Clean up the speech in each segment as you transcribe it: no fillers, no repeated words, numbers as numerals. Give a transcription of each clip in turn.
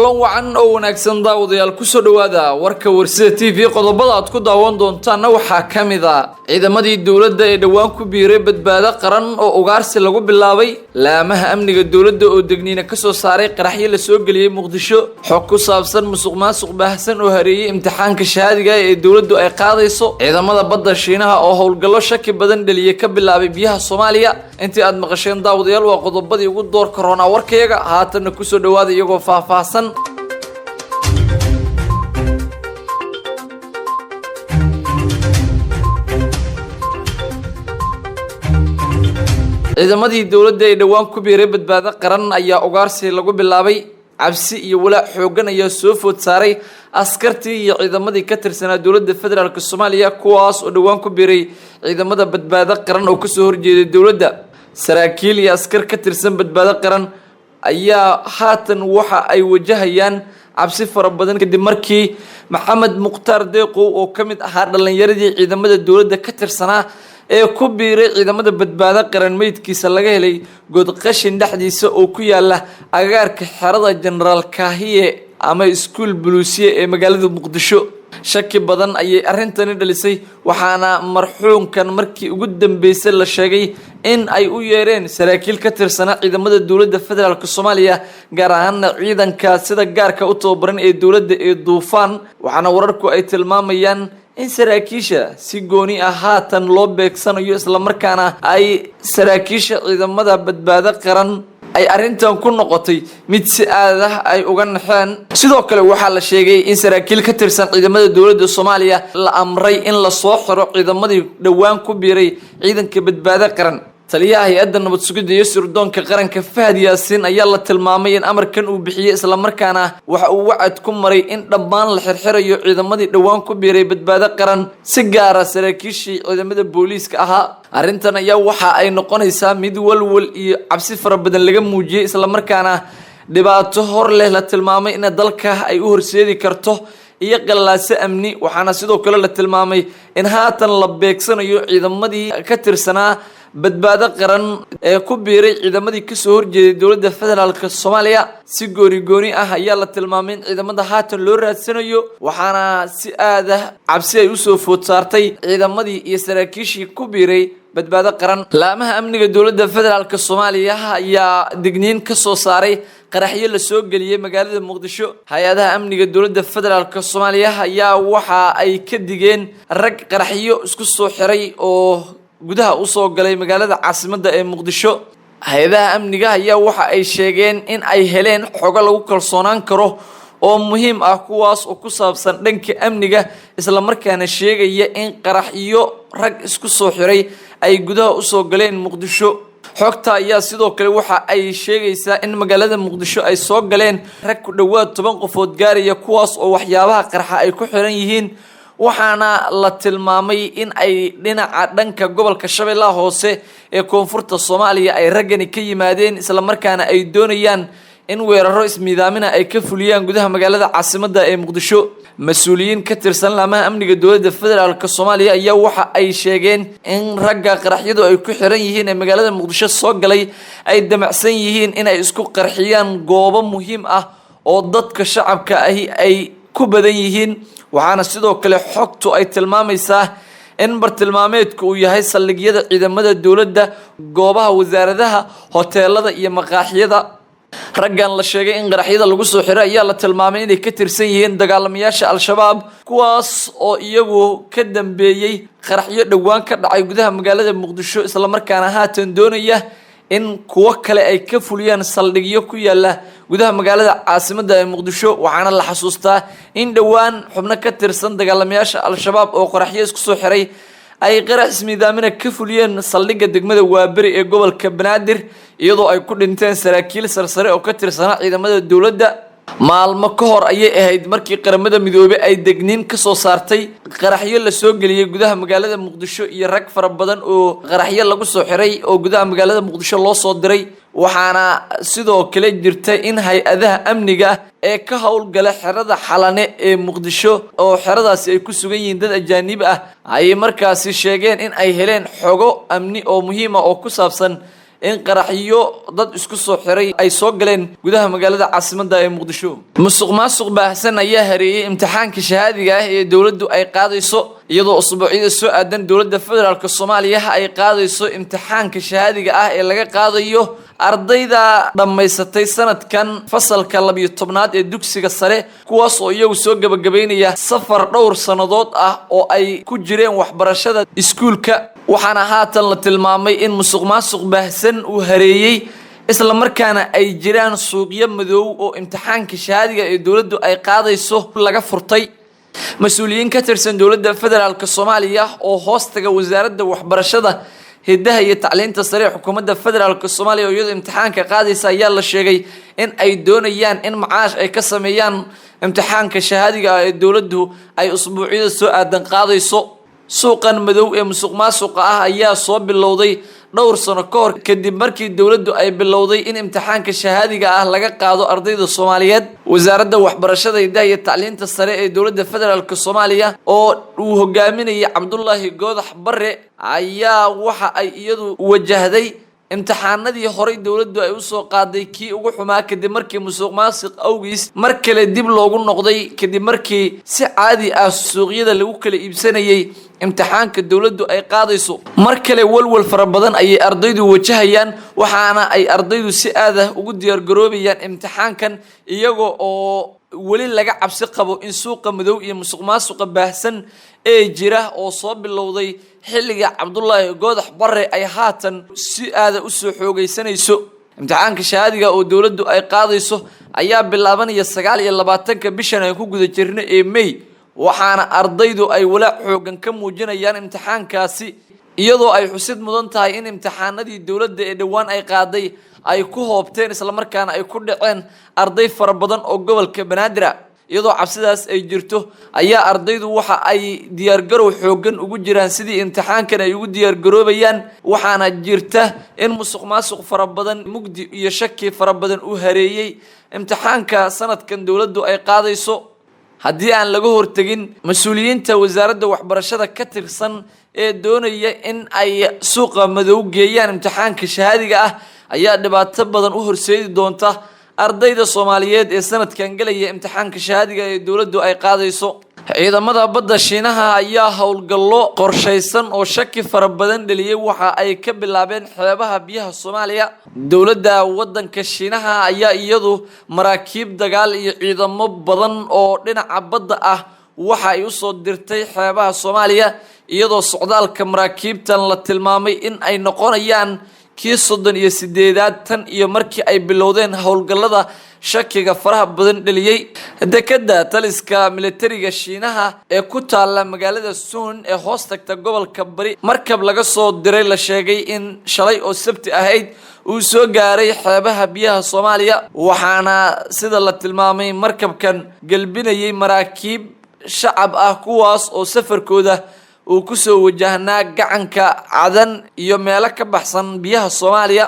kulan wacan oo wanaagsan daawadayaal ku soo dhawaada warka Warsida TV qodobada aad ku daawan doontaan waxa kamid ah ciidamadii dawladda ee dhawaan ku biiray badbaado qaran oo ugaarsi lagu bilaabay laamaha amniga dawladda oo degniina ka soo saaray qaraxyo la soo galiyay Muqdisho xog ku saabsan musuqmaasuq baahsan oo hareeyay imtixaanka shahaadiga ee dawladdu ay qaadayso ciidamada badda Shiinaha oo howlgallo shaki badan dhaliyay ka bilaabay biyaha Soomaaliya intii aad maqasheen daawadayaal waa qodobadii ugu door corona warkayga haatan ku soo dhawaada iyagoo faahfaahsan ciidamadii dawladda ee dhawaan ku biiray badbaado qaran ayaa ugaarsi lagu bilaabay cabsi iyo walaac xoogan ayaa soo food saaray askartii iyo ciidamadii ka tirsanaa dawladda federaalka Soomaaliya kuwaas oo dhawaan ku biiray ciidamada badbaado qaran oo ka soo horjeeday dawladda saraakiil iyo askar ka tirsan badbaado qaran ayaa haatan waxa ay wajahayaan cabsi fara badan kadib markii Maxamed Muqtaar Deeqow oo kamid ahaa dhalinyaradii ciidamada dawladda ka tirsanaa ee ku biiray ciidamada badbaado qaran meydkiisa laga helay god qashin dhaxdiisa oo ku yaala agaarka xerada General Kahiye ama iskuul buluusiye ee magaalada Muqdisho shaki badan ayay arintani dhalisay waxaana marxuumkan markii ugu dambeysay la sheegay in ay u yeereen saraakiil ka tirsanaa ciidamada dawladda federaalka Soomaaliya gaar ahaan ciidanka sida gaarka u tababaran ee dawladda ee Duufaan waxaana wararku ay tilmaamayaan in saraakiisha si gooni ah haatan loo beegsanayo isla markaana ay saraakiisha ciidamada badbaado qaran ay arintan ku noqotay mid si aad ah ay uga naxeen sidoo kale waxa la sheegay in saraakiil ka tirsan ciidamada dawladda Soomaaliya la amray in la soo xiro ciidamadii dhawaan ku biiray ciidanka badbaado qaran taliyaha hay'adda nabad sugidda iyo sirdoonka qaranka Fahad Yaasin ayaa la tilmaamay in amarkan uu bixiyay isla markaana waxa uu wacad ku maray in dhammaan la xirxirayo ciidamadii dhawaan ku biiray badbaado qaran si gaar ah saraakiishii ciidamada booliiska ahaa arrintan ayaa waxa ay noqonaysaa mid walwal iyo cabsi fara badan laga muujiyay isla markaana dhibaato hor leh la tilmaamay in dalka ay u horseedi karto iyo qalaase amni waxaana sidoo kale la tilmaamay in haatan la beegsanayo ciidamadii ka tirsanaa badbaado qaran ee ku biiray ciidamadii ka soo horjeeday dawladda federaalka Soomaaliya si gooni ah ayaa la tilmaamay in ciidamada haatan loo raadsanayo waxaana si aad ah cabsi ay u soo food saartay ciidamadii iyo saraakiishii ku biiray badbaado qaran laamaha amniga dawladda federaalka Soomaaliya ayaa digniin ka soo saaray qaraxyo la soo galiyay magaalada Muqdisho hay'adaha amniga dawladda federaalka Soomaaliya ayaa waxa ay ka digeen rag qaraxyo isku soo xiray oo gudaha u soo galay magaalada caasimadda ee Muqdisho hay'adaha amniga ayaa waxa ay sheegeen in ay heleen xog lagu kalsoonaan karo oo muhiim ah kuwaas oo ku saabsan dhanka amniga isla markaana sheegaya in qaraxyo rag isku soo xiray ay gudaha u soo galeen Muqdisho xogta ayaa sidoo kale waxa ay sheegaysaa in magaalada Muqdisho ay soo galeen rag ku dhawaad 10 qofood gaaraya kuwaas oo waxyaabaha qarxa ay ku xiran yihiin waxaana la tilmaamay in ay dhinaca dhanka gobolka Shabeellaha Hoose ee koonfurta Soomaaliya ay ragani ka yimaadeen isla markaana ay doonayaan in weeraro ismiidaamina ay ka fuliyaan gudaha magaalada caasimadda ee Muqdisho mas'uuliyiin ka tirsan laamaha amniga dawladda federaalka Soomaaliya ayaa waxa ay sheegeen in ragga qaraxyadu ay ku xiran yihiin ee magaalada Muqdisho soo galay ay damacsan yihiin in ay isku qarxiyaan goobo muhiim ah oo dadka shacabka ahi ay ku badan yihiin waxaana sidoo kale xogtu ay tilmaamaysaa in bartilmaameedku uu yahay saldhigyada ciidamada dawladda goobaha wasaaradaha hoteelada iyo maqaaxiyada raggan la sheegay in qaraxyada lagu soo xiray ayaa la tilmaamay inay ka tirsan yihiin dagaalamayaasha al-shabaab kuwaas oo iyagu ka dambeeyay qaraxyo dhawaan ka dhacay gudaha magaalada Muqdisho isla markaana haatan doonaya in kuwa kale ay ka fuliyaan saldhigyo ku yaala gudaha magaalada caasimadda ee Muqdisho waxaana la xasuustaa in dhawaan xubno ka tirsan dagaalamayaasha al-shabaab oo qaraxyo isku soo xiray ay qarax ismiidaamina ka fuliyeen saldhigga degmada Waaberi ee gobolka Banaadir iyadoo ay ku dhinteen saraakiil sarsare oo ka tirsanaa ciidamada dawladda maalmo ka hor ayay ahayd markii qaramada midoobay ay degniin ka soo saartay qaraxyo la soo galiyay gudaha magaalada Muqdisho iyo rag fara badan oo qaraxyo lagu soo xiray oo gudaha magaalada Muqdisho loo soo diray waxaana sidoo kale jirtay in hay'adaha amniga ee ka howlgala xerada Xalane ee Muqdisho oo xeradaasi ay ku sugan yihiin dad ajaanib ah ay markaasi sheegeen in ay heleen xogo amni oo muhiim ah oo ku saabsan in qaraxyo dad isku soo xiray ay soo galeen gudaha magaalada caasimadda ee Muqdisho. Musuqmaasuq baahsan ayaa hareeyay imtixaanka shahaadiga ah ee dawladdu ay qaadayso iyadoo usbuucyada soo aadan dawladda federaalka Soomaaliya ay qaadayso imtixaanka shahaadiga ah ee laga qaadayo ardayda dhamaysatay sanadkan fasalka 12aad ee dugsiga sare kuwaas oo iyagu soo gabagabeynaya safar dhowr sanadood ah oo ay ku jireen waxbarashada iskuulka. waxaana haatan la tilmaamay in musuqmaasuq baahsan uu hareeyay isla markaana ay jiraan suuqyo madow oo imtixaanka shahaadiga ee dawladdu ay qaadayso laga furtay. mas'uuliyiin ka tirsan dawladda federaalka Soomaaliya oo hoostaga wasaaradda waxbarashada hidaha iyo tacliinta sare xukuumadda federaalka Soomaaliya oo iyada imtixaanka qaadaysa ayaa la sheegay in ay doonayaan in macaash ay ka sameeyaan imtixaanka shahaadiga ee dawladdu ay usbuucyada soo aadan qaadayso. suuqan madow ee musuqmaasuqa ah ayaa soo bilowday dhowr sano ka hor kadib markii dawladdu ay bilowday in imtixaanka shahaadiga ah laga qaado ardayda Soomaaliyeed. wasaaradda waxbarashada hidaha iyo tacliinta sare ee dawladda federaalka Soomaaliya oo uu hogaaminayay Cabdullaahi Goodax Barre ayaa waxa ay iyadu wajahday imtixaanadii horay dawladdu ay u soo qaaday kii ugu xumaa kadib markii musuqmaasuq awgiis mar kale dib loogu noqday kadib markii si caadi ah suuqyada lagu kala iibsanayay imtixaanka dawladdu ay qaadayso. mar kale walwal fara badan ayay ardaydu wajahayaan waxaana ay ardaydu si aad ah ugu diyaar garoobayaan imtixaankan iyaga oo wali laga cabsi qabo in suuqa madow iyo musuqmaasuqa baahsan ee jira oo soo bilowday xilliga Cabdullaahi Goodax Barre ay haatan si aad u soo xoogaysanayso. imtixaanka shahaadiga oo dawladdu ay qaadayso ayaa bilaabanaya 29ka bishan ay ku guda jirnay ee May waxaana ardaydu ay walaac xoogan ka muujinayaan imtixaankaasi iyadoo ay xusid mudan tahay in imtixaanadii dawladda ee dhawaan ay qaaday ay ku hoobteen isla markaana ay ku dhaceen arday fara badan oo gobolka Banaadir iyadoo cabsidaas ay jirto ayaa ardaydu waxa ay diyaar garow xoogan ugu jiraan sidii imtixaankan ay ugu diyaar garoobayaan waxaana jirta in musuqmaasuq fara badan mugdi iyo shaki fara badan uu hareeyay imtixaanka sanadkan dawladdu ay qaadayso. haddii aan laga hortagin mas'uuliyiinta wasaaradda waxbarashada ka tirsan ee doonaya in ay suuqa madow geeyaan imtixaanka shahaadiga ah ayaa dhibaato badan u horseedi doonta ardayda Soomaaliyeed ee sanadkan galaya imtixaanka shahaadiga ee dawladdu ay qaadayso. ciidamada badda Shiinaha ayaa howlgallo qorsheysan oo shaki fara badan dhaliyay waxa ay ka bilaabeen xeebaha biyaha Soomaaliya. dawladda waddanka Shiinaha ayaa iyadu maraakiib dagaal iyo ciidamo badan oo dhinaca badda ah waxa ay u soo dirtay xeebaha Soomaaliya iyadoo socdaalka maraakiibtan la tilmaamay in ay noqonayaan kii 38aad tan iyo markii ay bilowdeen howlgallada shakiga faraha badan dhaliyay. dekada taliska militariga Shiinaha ee ku taala magaalada Suun ee hoos tagta gobolka Bari markab laga soo diray la sheegay in shalay oo Sabti ahayd uu soo gaaray xeebaha biyaha Soomaaliya waxaana sida la tilmaamay markabkan galbinayay maraakiib shacab ah kuwaas oo safarkooda uu ku soo wajahnaa gacanka Cadan iyo meelo ka baxsan biyaha Soomaaliya.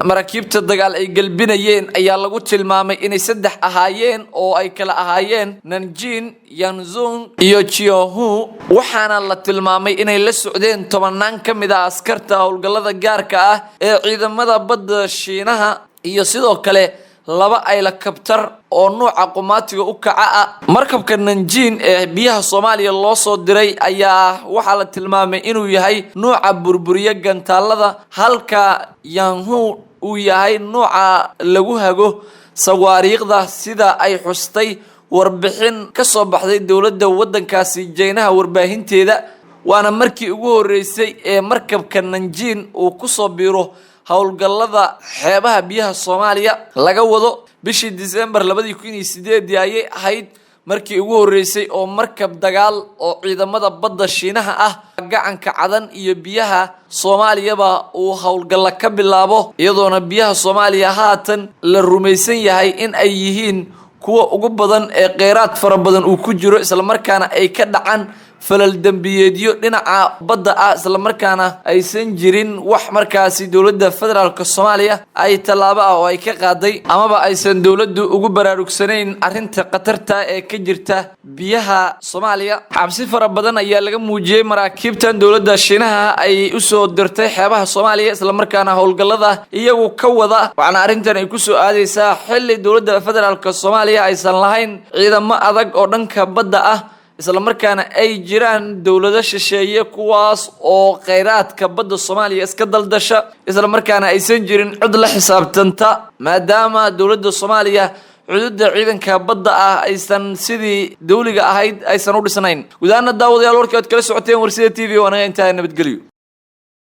maraakiibta dagaal ay galbinayeen ayaa lagu tilmaamay inay 3 ahaayeen oo ay kala ahaayeen Nanjing, Yanzhou iyo Jiaohu waxaana la tilmaamay inay la socdeen 10 ka mid ah askarta howlgallada gaarka ah ee ciidamada badda Shiinaha iyo sidoo kale 2 helicopter oo nooca qumaatiga u kaca markabka Nanjing ee biyaha Soomaaliya loo soo diray ayaa waxa la tilmaamay inuu yahay nooca burburiya gantaalada halka Yanhu uu yahay nooca lagu hago sawaariiqda sida ay xustay warbixin ka soo baxday dawladda waddankaasi Jaynaha warbaahinteeda. waana markii ugu horeysay ee markabka Nanjing uu ku soo biiro howlgallada xeebaha biyaha Soomaaliya laga wado. bishii December 2008 ayay ahayd markii ugu horeysay oo markab dagaal oo ciidamada badda Shiinaha ah gacanka Cadan iyo biyaha Soomaaliyaba uu howlgal ka bilaabo iyadoona biyaha Soomaaliya haatan la rumaysan yahay in ay yihiin kuwa ugu badan ee qeyraad fara badan uu ku jiro isla markaana ay ka dhacaan falal dambiyeedyo dhinaca badda ah isla markaana aysan jirin wax markaasi dowladda federaalka Soomaaliya ay talaabo ah oo ay ka qaaday amaba aysan dowladdu ugu baraarugsanayn arrinta qatarta ee ka jirta biyaha Soomaaliya. Cabsi fara badan ayaa laga muujiyay maraakiibtan dowladda Shiinaha ay u soo dirtay xeebaha Soomaaliya isla markaana howlgallada iyagu ka wada. waxaana arrintan ay ku soo aadaysaa xilli dowladda federaalka Soomaaliya aysan lahayn ciidamo adag oo dhanka badda ah isla markaana ay jiraan dowlado shisheeye kuwaas oo kheyraadka badda Soomaaliya iska daldasha isla markaana aysan jirin cid la xisaabtanta maadaama dowladda Soomaaliya xuduudda ciidanka badda ah aysan sidii dawliga ahayd aysan u dhisnayn. gudaana daawadayaal warka aad kala socoteen Warsida TV waana inta nabadgelyo.